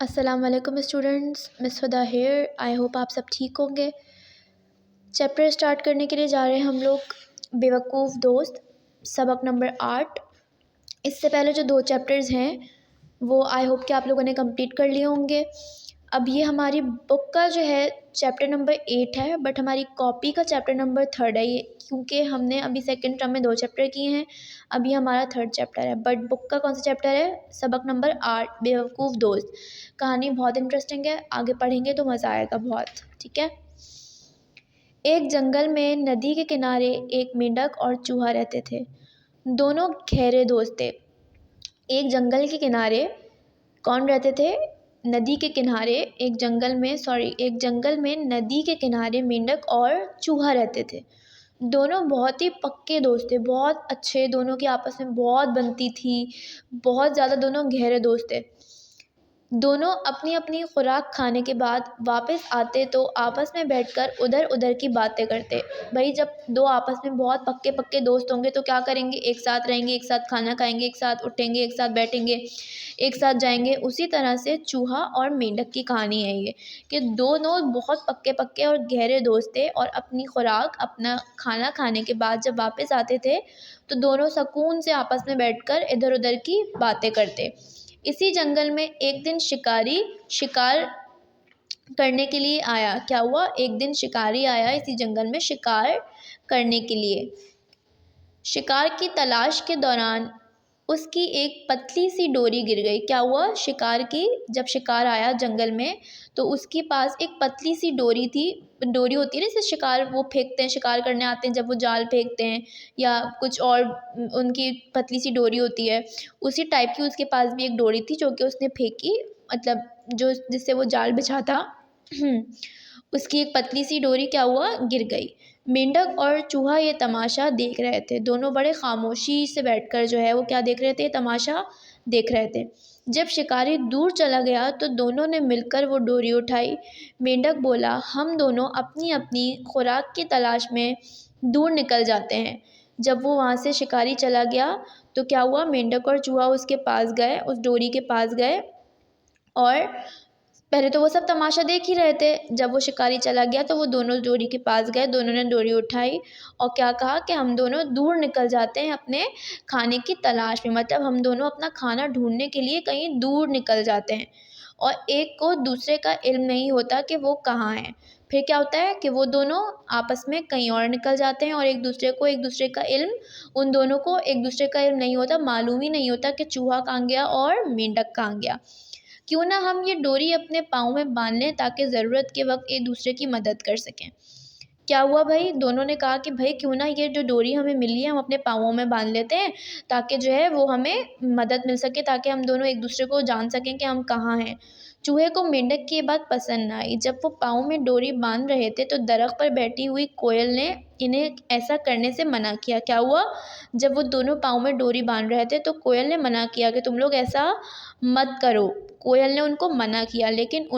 अस्सलाम वालेकुम students, miss Huda here. I hope आप सब ठीक होंगे। चैप्टर स्टार्ट करने के लिए जा रहे हैं हम लोग बेवकूफ़ दोस्त, सबक नंबर 8। इससे पहले जो 2 चैप्टर्स हैं वो आई होप कि आप लोगों ने कंप्लीट कर लिए होंगे। अब ये हमारी बुक का जो है चैप्टर नंबर 8 है, बट हमारी कॉपी का चैप्टर नंबर 3 है ये, क्योंकि हमने अभी सेकंड टर्म में 2 चैप्टर किए हैं। अभी हमारा 3rd चैप्टर है, बट बुक का कौन सा चैप्टर है? सबक नंबर 8, बेवकूफ़ दोस्त। कहानी बहुत इंटरेस्टिंग है, आगे पढ़ेंगे तो मज़ा आएगा बहुत। ठीक है। एक जंगल में नदी के किनारे एक मेंढक और चूहा रहते थे। दोनों गहरे दोस्त थे। एक जंगल के किनारे कौन रहते थे? नदी के किनारे एक जंगल में नदी के किनारे मेंढक और चूहा रहते थे। दोनों बहुत ही पक्के दोस्त थे, बहुत अच्छे, दोनों की आपस में बहुत बनती थी, बहुत ज़्यादा दोनों गहरे दोस्त थे। दोनों अपनी अपनी खुराक खाने के बाद वापस आते तो आपस में बैठकर उधर उधर की बातें करते। भाई जब दो आपस में बहुत पक्के पक्के दोस्त होंगे तो क्या करेंगे? एक साथ रहेंगे, एक साथ खाना खाएंगे, एक साथ उठेंगे, एक साथ बैठेंगे, एक साथ जाएंगे। उसी तरह से चूहा और मेंढक की कहानी है ये, कि दोनों बहुत पक्के पक्के और गहरे दोस्त थे, और अपनी खुराक, अपना खाना खाने के बाद जब वापस आते थे तो दोनों सुकून से आपस में बैठकर इधर उधर की बातें करते। इसी जंगल में एक दिन शिकारी शिकार करने के लिए आया। क्या हुआ? एक दिन शिकारी आया इसी जंगल में शिकार करने के लिए। शिकार की तलाश के दौरान उसकी एक पतली सी डोरी गिर गई। क्या हुआ? जब शिकार आया जंगल में तो उसके पास एक पतली सी डोरी थी। डोरी होती है ना, जैसे शिकार वो फेंकते हैं, शिकार करने आते हैं जब वो जाल फेंकते हैं या कुछ और, उनकी पतली सी डोरी होती है। उसी टाइप की उसके पास भी एक डोरी थी जो कि उसने फेंकी, मतलब जो जिससे वो जाल बिछा था उसकी एक पतली सी डोरी क्या हुआ? गिर गई। मेंढक और चूहा ये तमाशा देख रहे थे। दोनों बड़े खामोशी से बैठकर जो है वो क्या देख रहे थे? तमाशा देख रहे थे। जब शिकारी दूर चला गया तो दोनों ने मिलकर वो डोरी उठाई। मेंढक बोला, हम दोनों अपनी अपनी खुराक की तलाश में दूर निकल जाते हैं। जब वो वहाँ से शिकारी चला गया तो क्या हुआ? मेंढक और चूहा उसके पास गए, उस डोरी के पास गए, और पहले तो वो सब तमाशा देख ही रहे थे। जब वो शिकारी चला गया तो वो दोनों डोरी के पास गए, दोनों ने डोरी उठाई और क्या कहा कि हम दोनों दूर निकल जाते हैं अपने खाने की तलाश में। मतलब हम दोनों अपना खाना ढूंढने के लिए कहीं दूर निकल जाते हैं, और एक को दूसरे का इल्म नहीं होता कि वो कहाँ है। फिर क्या होता है कि वो दोनों आपस में कहीं और निकल जाते हैं, और एक दूसरे का इल्म, उन दोनों को एक दूसरे का इल्म नहीं होता, मालूम ही नहीं होता कि चूहा कहाँ गया और मेंढक कहाँ गया। क्यों ना हम ये डोरी अपने पाँव में बांध लें ताकि ज़रूरत के वक्त एक दूसरे की मदद कर सकें। क्या हुआ भाई? दोनों ने कहा कि भाई क्यों ना ये जो डोरी हमें मिली है हम अपने पाँवों में बांध लेते हैं, ताकि जो है वो हमें मदद मिल सके, ताकि हम दोनों एक दूसरे को जान सकें कि हम कहाँ हैं। चूहे को मेंढक की ये बात पसंद ना आई। जब वो पाँव में डोरी बांध रहे थे तो दरख्त पर बैठी हुई कोयल ने इन्हें ऐसा करने से मना किया। क्या हुआ? जब वो दोनों पाँव में डोरी बांध रहे थे तो कोयल ने मना किया कि तुम लोग ऐसा मत करो। कोयल ने उनको मना किया, लेकिन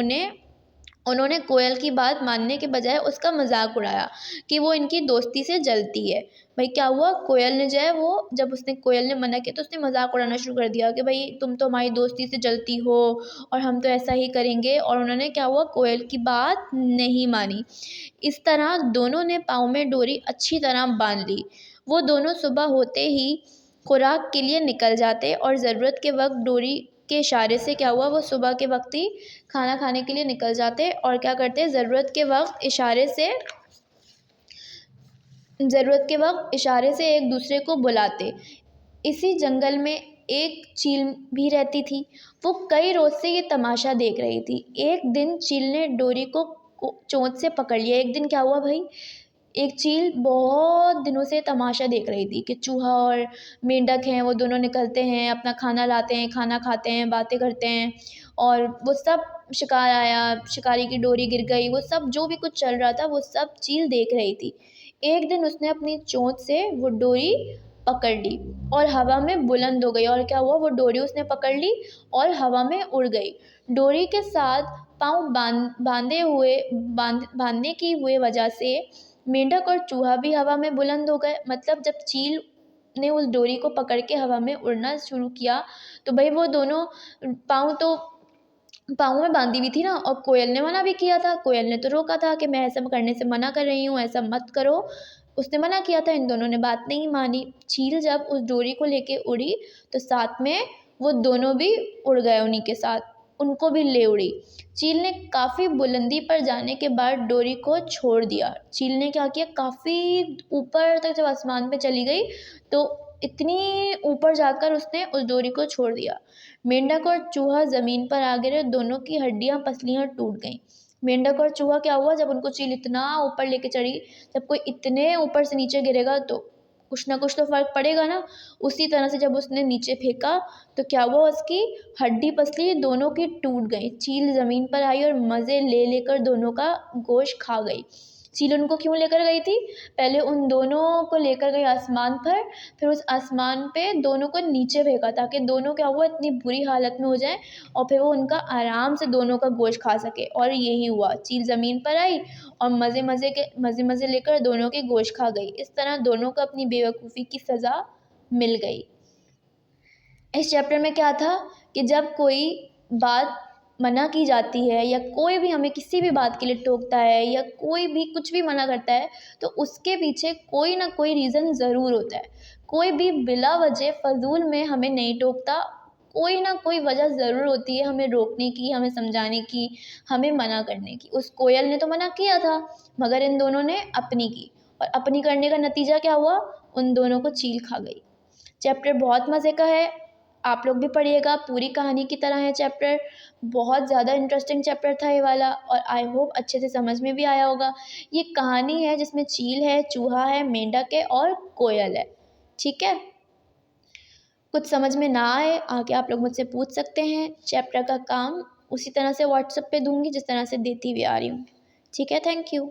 उन्होंने कोयल की बात मानने के बजाय उसका मजाक उड़ाया कि वो इनकी दोस्ती से जलती है। भाई क्या हुआ? कोयल ने जो है वो, जब उसने कोयल ने मना किया तो उसने मजाक उड़ाना शुरू कर दिया कि भाई तुम तो हमारी दोस्ती से जलती हो और हम तो ऐसा ही करेंगे, और उन्होंने क्या हुआ? कोयल की बात नहीं मानी। इस तरह दोनों ने पाँव में डोरी अच्छी तरह बांध ली। वो दोनों सुबह होते ही खुराक के लिए निकल जाते, और ज़रूरत के वक्त डोरी के इशारे से क्या हुआ? वो सुबह के वक्त ही खाना खाने के लिए निकल जाते, और क्या करते? ज़रूरत के वक्त इशारे से एक दूसरे को बुलाते। इसी जंगल में एक चील भी रहती थी। वो कई रोज से ये तमाशा देख रही थी। एक दिन चील ने डोरी को चोंच से पकड़ लिया। एक दिन क्या हुआ भाई? एक चील बहुत दिनों से तमाशा देख रही थी कि चूहा और मेंढक हैं, वो दोनों निकलते हैं, अपना खाना लाते हैं, खाना खाते हैं, बातें करते हैं, और वो सब शिकार आया, शिकारी की डोरी गिर गई, वो सब जो भी कुछ चल रहा था वो सब चील देख रही थी। एक दिन उसने अपनी चोंच से वो डोरी पकड़ ली और हवा में बुलंद हो गई, और क्या हुआ? वो डोरी उसने पकड़ ली और हवा में उड़ गई। डोरी के साथ पाँव बांधने की हुए वजह से मेंढक और चूहा भी हवा में बुलंद हो गए। मतलब जब चील ने उस डोरी को पकड़ के हवा में उड़ना शुरू किया तो भाई वो दोनों पाँव तो पाँव में बांधी हुई थी ना, और कोयल ने मना भी किया था। कोयल ने तो रोका था कि मैं ऐसा करने से मना कर रही हूँ, ऐसा मत करो। उसने मना किया था, इन दोनों ने बात नहीं मानी। चील जब उस डोरी को लेके उड़ी तो साथ में वो दोनों भी उड़ गए, उन्हीं के साथ उनको भी ले उड़ी। चील ने काफ़ी बुलंदी पर जाने के बाद डोरी को छोड़ दिया। चील ने क्या किया, काफ़ी ऊपर तक जब आसमान पे चली गई तो इतनी ऊपर जाकर उसने उस डोरी को छोड़ दिया। मेंढक और चूहा ज़मीन पर आ गिरे, दोनों की हड्डियाँ पसलियाँ टूट गईं। मेंढक और चूहा क्या हुआ, जब उनको चील इतना ऊपर लेके चढ़ी, जब कोई इतने ऊपर से नीचे गिरेगा तो कुछ ना कुछ तो फ़र्क पड़ेगा ना। उसी तरह से जब उसने नीचे फेंका तो क्या हुआ, उसकी हड्डी पसली दोनों की टूट गई। चील ज़मीन पर आई और मज़े ले लेकर दोनों का गोश्त खा गई। चील उनको क्यों लेकर गई थी, पहले उन दोनों को लेकर गई आसमान पर, फिर उस आसमान पे दोनों को नीचे फेंका ताकि दोनों क्या हुआ, इतनी बुरी हालत में हो जाएं और फिर वो उनका आराम से दोनों का गोश्त खा सके। और यही हुआ, चील ज़मीन पर आई और मज़े लेकर दोनों के गोश्त खा गई। इस तरह दोनों को अपनी बेवकूफ़ी की सज़ा मिल गई। इस चैप्टर में क्या था कि जब कोई बात मना की जाती है या कोई भी हमें किसी भी बात के लिए टोकता है या कोई भी कुछ भी मना करता है तो उसके पीछे कोई ना कोई रीज़न ज़रूर होता है। कोई भी बिला वजह फ़ज़ूल में हमें नहीं टोकता, कोई ना कोई वजह ज़रूर होती है हमें रोकने की, हमें समझाने की, हमें मना करने की। उस कोयल ने तो मना किया था, मगर इन दोनों ने अपनी की, और अपनी करने का नतीजा क्या हुआ, उन दोनों को चील खा गई। चैप्टर बहुत मज़े का है, आप लोग भी पढ़िएगा, पूरी कहानी की तरह है चैप्टर। बहुत ज़्यादा इंटरेस्टिंग चैप्टर था ये वाला, और आई होप अच्छे से समझ में भी आया होगा। ये कहानी है जिसमें चील है, चूहा है, मेंढक है और कोयल है। ठीक है, कुछ समझ में ना आए आके आप लोग मुझसे पूछ सकते हैं। चैप्टर का काम उसी तरह से व्हाट्सएप पे दूंगी जिस तरह से देती हुई आ रही हूँ। ठीक है, थैंक यू।